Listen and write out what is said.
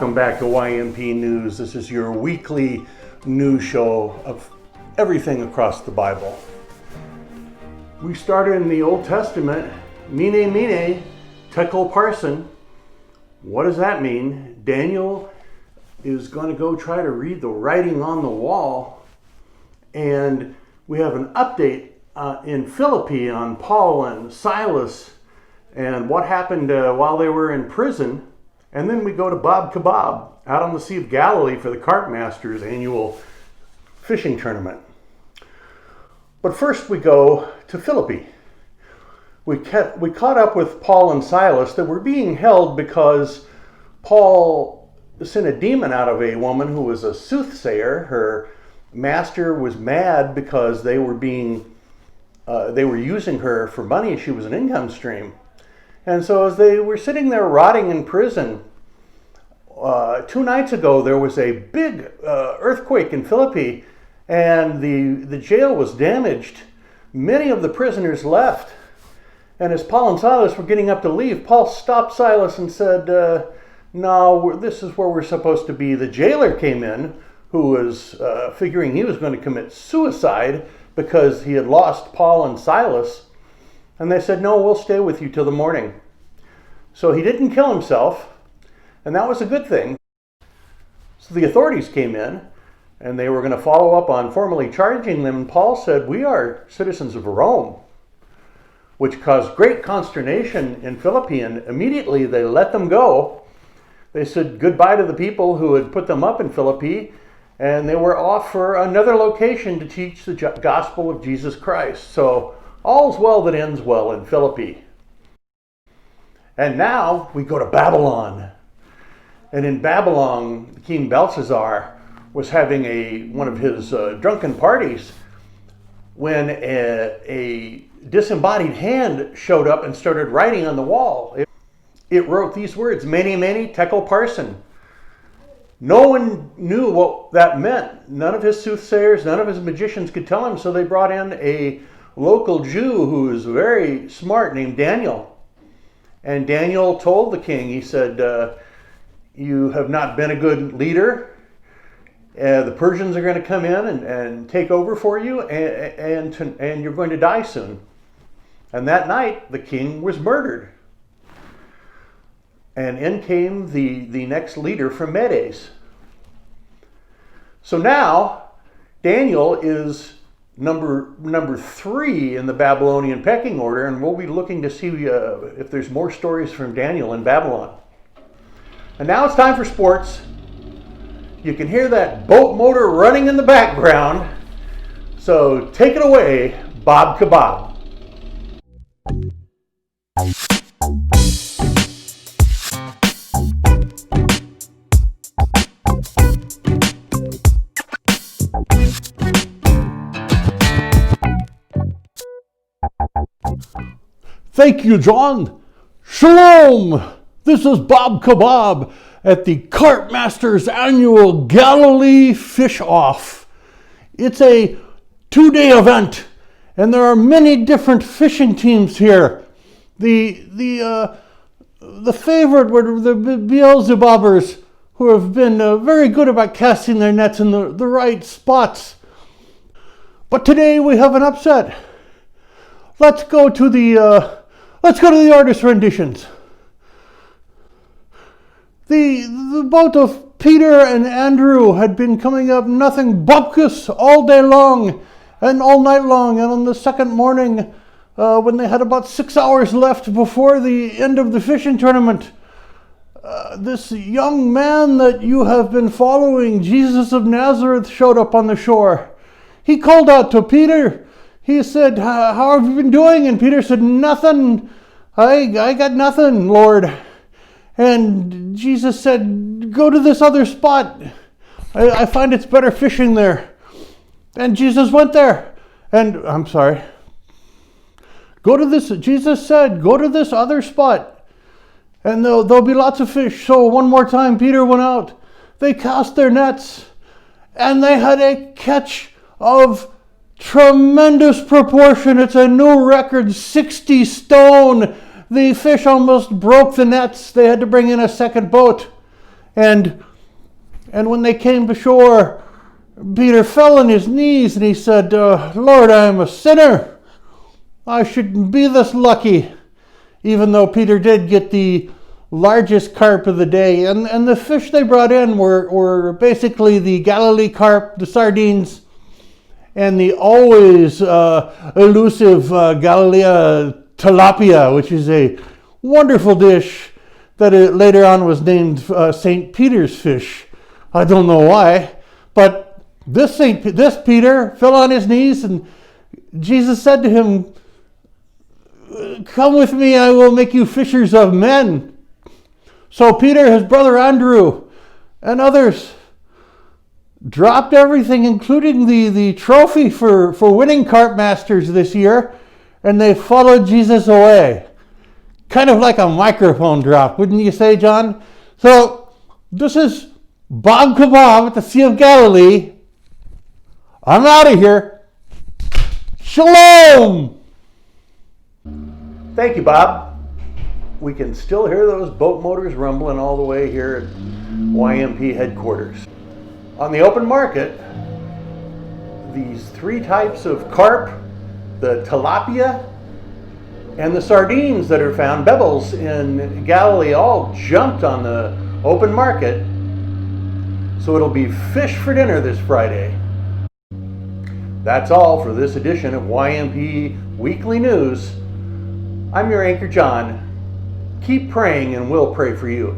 Welcome back to YMP News. This is your weekly news show of everything across the Bible. We started in the Old Testament, mene, tekel parsin. What does that mean? Daniel is going to go try to read the writing on the wall, and we have an update in Philippi on Paul and Silas and what happened while they were in prison. And then we go to Bob Kebab out on the Sea of Galilee for the Carp Masters annual fishing tournament. But first we go to Philippi. We caught up with Paul and Silas that were being held because Paul sent a demon out of a woman who was a soothsayer. Her master was mad because they were using her for money. She was an income stream. And so as they were sitting there rotting in prison, 2 nights ago there was a big earthquake in Philippi, and the jail was damaged. Many of the prisoners left. And as Paul and Silas were getting up to leave, Paul stopped Silas and said, no, this is where we're supposed to be. The jailer came in, who was figuring he was going to commit suicide because he had lost Paul and Silas. And they said, no, we'll stay with you till the morning. So he didn't kill himself, and that was a good thing. So the authorities came in, and they were going to follow up on formally charging them. And Paul said, we are citizens of Rome, which caused great consternation in Philippi, and immediately they let them go. They said goodbye to the people who had put them up in Philippi, and they were off for another location to teach the gospel of Jesus Christ. So all's well that ends well in Philippi. And now we go to Babylon. And in Babylon, King Belshazzar was having one of his drunken parties when a disembodied hand showed up and started writing on the wall. It wrote these words, mene, tekel parsin. No one knew what that meant. None of his soothsayers, none of his magicians could tell him, so they brought in a local Jew who was very smart named Daniel. And Daniel told the king, he said, you have not been a good leader. The Persians are going to come in and take over for you, and you're going to die soon. And that night, the king was murdered. And in came the next leader from Medes. So now, Daniel is number 3 in the Babylonian pecking order, and we'll be looking to see if there's more stories from Daniel in Babylon. And now it's time for sports. You can hear that boat motor running in the background. So take it away, Bob Kebab. Thank you, John. Shalom. This is Bob Kebab at the Carp Masters annual Galilee Fish Off. It's a 2-day event, and there are many different fishing teams here. The favorite were the Beelzebubbers, who have been very good about casting their nets in the right spots. But today we have an upset. Let's go to the artist renditions. The boat of Peter and Andrew had been coming up nothing bupkis all day long and all night long. And on the second morning, when they had about 6 hours left before the end of the fishing tournament, this young man that you have been following, Jesus of Nazareth, showed up on the shore. He called out to Peter. He said, how have you been doing? And Peter said, nothing. I got nothing, Lord. And Jesus said, go to this other spot. I find it's better fishing there. And Jesus went there. And I'm sorry. Jesus said, go to this other spot. And there'll be lots of fish. So one more time, Peter went out. They cast their nets. And they had a catch of tremendous proportion. It's a new record, 60 stone. The fish almost broke the nets. They had to bring in a second boat. And when they came to shore, Peter fell on his knees and he said, Lord, I am a sinner. I shouldn't be this lucky. Even though Peter did get the largest carp of the day. And the fish they brought in were basically the Galilee carp, the sardines, and the always elusive Galilea tilapia, which is a wonderful dish that later on was named St. Peter's fish. I don't know why, but this Peter fell on his knees, and Jesus said to him, "Come with me, I will make you fishers of men." So Peter, his brother Andrew, and others dropped everything, including the trophy for winning Carp Masters this year, and they followed Jesus away. Kind of like a microphone drop, wouldn't you say, John? So this is Bob Kebab at the Sea of Galilee. I'm out of here. Shalom! Thank you, Bob. We can still hear those boat motors rumbling all the way here at YMP headquarters. On the open market, these three types of carp, the tilapia, and the sardines that are found, bevels in Galilee, all jumped on the open market. So it'll be fish for dinner this Friday. That's all for this edition of YMP Weekly News. I'm your anchor, John. Keep praying and we'll pray for you.